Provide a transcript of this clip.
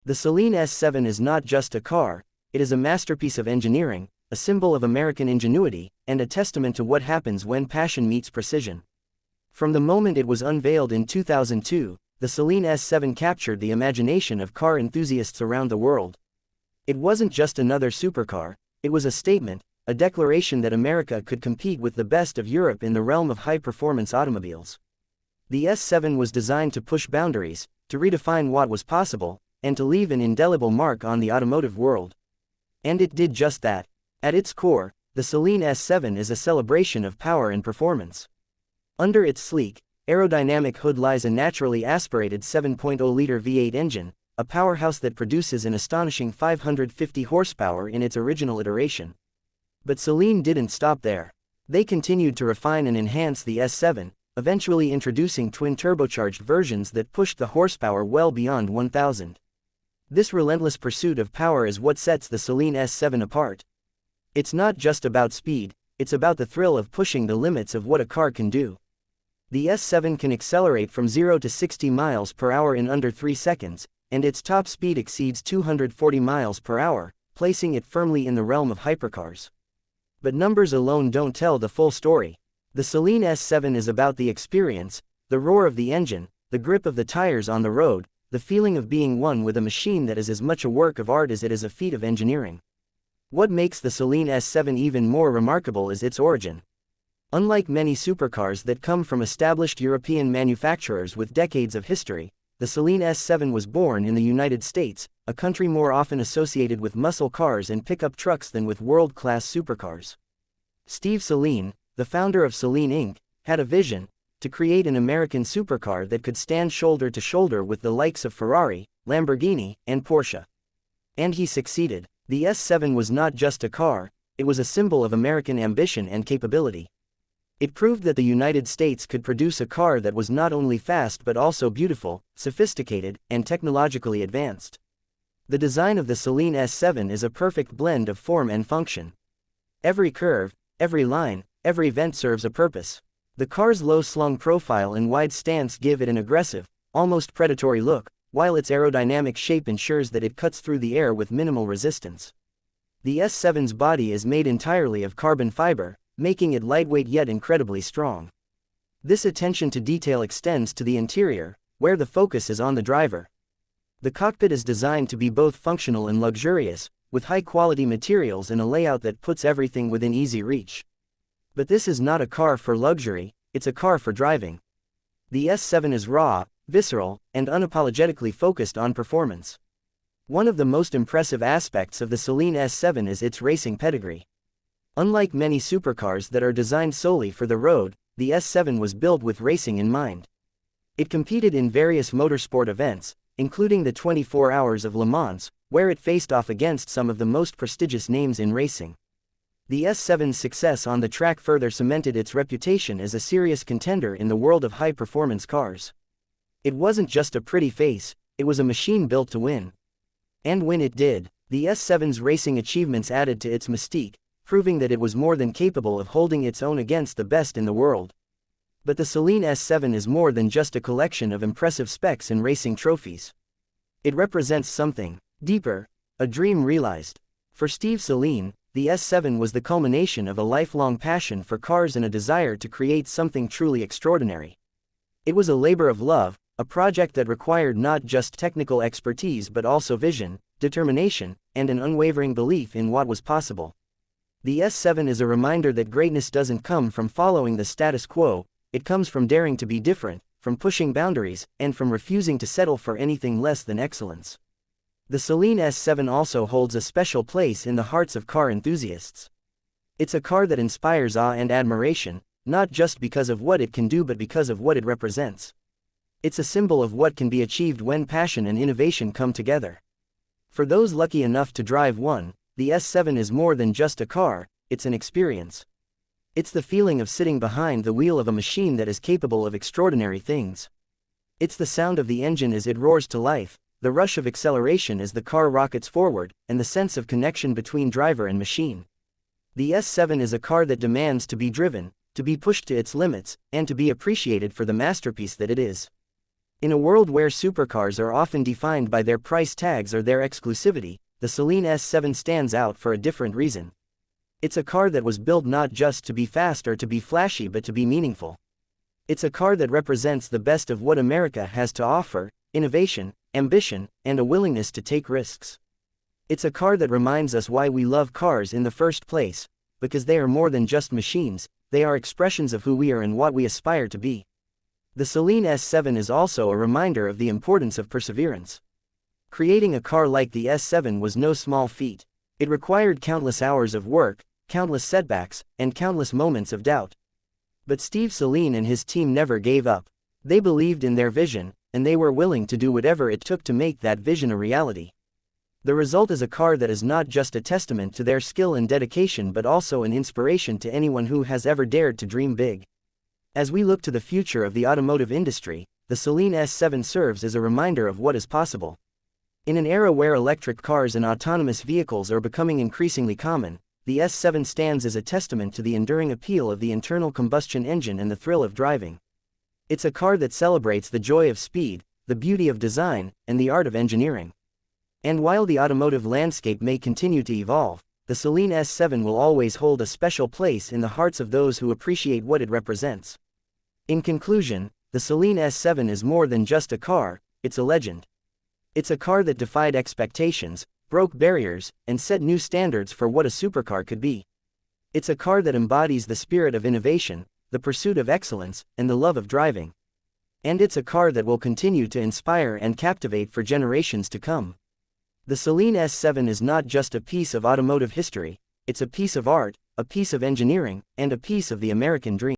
The Saleen S7 is not just a car, it is a masterpiece of engineering, a symbol of American ingenuity, and a testament to what happens when passion meets precision. From the moment it was unveiled in 2002, the Saleen S7 captured the imagination of car enthusiasts around the world. It wasn't just another supercar, it was a statement, a declaration that America could compete with the best of Europe in the realm of high-performance automobiles. The S7 was designed to push boundaries, to redefine what was possible, and to leave an indelible mark on the automotive world. And it did just that. At its core, the Saleen S7 is a celebration of power and performance. Under its sleek, aerodynamic hood lies a naturally aspirated 7.0-liter V8 engine, a powerhouse that produces an astonishing 550 horsepower in its original iteration. But Saleen didn't stop there. They continued to refine and enhance the S7, eventually introducing twin-turbocharged versions that pushed the horsepower well beyond 1,000. This relentless pursuit of power is what sets the Saleen S7 apart. It's not just about speed, it's about the thrill of pushing the limits of what a car can do. The S7 can accelerate from 0 to 60 miles per hour in under 3 seconds, and its top speed exceeds 240 miles per hour, placing it firmly in the realm of hypercars. But numbers alone don't tell the full story. The Saleen S7 is about the experience, the roar of the engine, the grip of the tires on the road, the feeling of being one with a machine that is as much a work of art as it is a feat of engineering. What makes the Saleen S7 even more remarkable is its origin. Unlike many supercars that come from established European manufacturers with decades of history, the Saleen S7 was born in the United States, a country more often associated with muscle cars and pickup trucks than with world-class supercars. Steve Saleen, the founder of Saleen Inc., had a vision to create an American supercar that could stand shoulder to shoulder with the likes of Ferrari, Lamborghini, and Porsche. And he succeeded. The S7 was not just a car, it was a symbol of American ambition and capability. It proved that the United States could produce a car that was not only fast but also beautiful, sophisticated, and technologically advanced. The design of the Saleen S7 is a perfect blend of form and function. Every curve, every line, every vent serves a purpose. The car's low-slung profile and wide stance give it an aggressive, almost predatory look, while its aerodynamic shape ensures that it cuts through the air with minimal resistance. The S7's body is made entirely of carbon fiber, making it lightweight yet incredibly strong. This attention to detail extends to the interior, where the focus is on the driver. The cockpit is designed to be both functional and luxurious, with high-quality materials and a layout that puts everything within easy reach. But this is not a car for luxury, it's a car for driving. The S7 is raw, visceral, and unapologetically focused on performance. One of the most impressive aspects of the Saleen S7 is its racing pedigree. Unlike many supercars that are designed solely for the road, the S7 was built with racing in mind. It competed in various motorsport events, including the 24 Hours of Le Mans, where it faced off against some of the most prestigious names in racing. The S7's success on the track further cemented its reputation as a serious contender in the world of high-performance cars. It wasn't just a pretty face, it was a machine built to win. And when it did, the S7's racing achievements added to its mystique, proving that it was more than capable of holding its own against the best in the world. But the Saleen S7 is more than just a collection of impressive specs and racing trophies. It represents something deeper, a dream realized. For Steve Saleen, the S7 was the culmination of a lifelong passion for cars and a desire to create something truly extraordinary. It was a labor of love, a project that required not just technical expertise but also vision, determination, and an unwavering belief in what was possible. The S7 is a reminder that greatness doesn't come from following the status quo, it comes from daring to be different, from pushing boundaries, and from refusing to settle for anything less than excellence. The Saleen S7 also holds a special place in the hearts of car enthusiasts. It's a car that inspires awe and admiration, not just because of what it can do but because of what it represents. It's a symbol of what can be achieved when passion and innovation come together. For those lucky enough to drive one, the S7 is more than just a car, it's an experience. It's the feeling of sitting behind the wheel of a machine that is capable of extraordinary things. It's the sound of the engine as it roars to life, the rush of acceleration as the car rockets forward, and the sense of connection between driver and machine. The S7 is a car that demands to be driven, to be pushed to its limits, and to be appreciated for the masterpiece that it is. In a world where supercars are often defined by their price tags or their exclusivity, the Saleen S7 stands out for a different reason. It's a car that was built not just to be fast or to be flashy but to be meaningful. It's a car that represents the best of what America has to offer: innovation, ambition, and a willingness to take risks. It's a car that reminds us why we love cars in the first place, because they are more than just machines, they are expressions of who we are and what we aspire to be. The Saleen S7 is also a reminder of the importance of perseverance. Creating a car like the S7 was no small feat. It required countless hours of work, countless setbacks, and countless moments of doubt. But Steve Saleen and his team never gave up. They believed in their vision, and they were willing to do whatever it took to make that vision a reality. The result is a car that is not just a testament to their skill and dedication but also an inspiration to anyone who has ever dared to dream big. As we look to the future of the automotive industry, the Saleen S7 serves as a reminder of what is possible. In an era where electric cars and autonomous vehicles are becoming increasingly common, the S7 stands as a testament to the enduring appeal of the internal combustion engine and the thrill of driving. It's a car that celebrates the joy of speed, the beauty of design, and the art of engineering. And while the automotive landscape may continue to evolve, the Saleen S7 will always hold a special place in the hearts of those who appreciate what it represents. In conclusion, the Saleen S7 is more than just a car, it's a legend. It's a car that defied expectations, broke barriers, and set new standards for what a supercar could be. It's a car that embodies the spirit of innovation, the pursuit of excellence, and the love of driving. And it's a car that will continue to inspire and captivate for generations to come. The Saleen S7 is not just a piece of automotive history, it's a piece of art, a piece of engineering, and a piece of the American dream.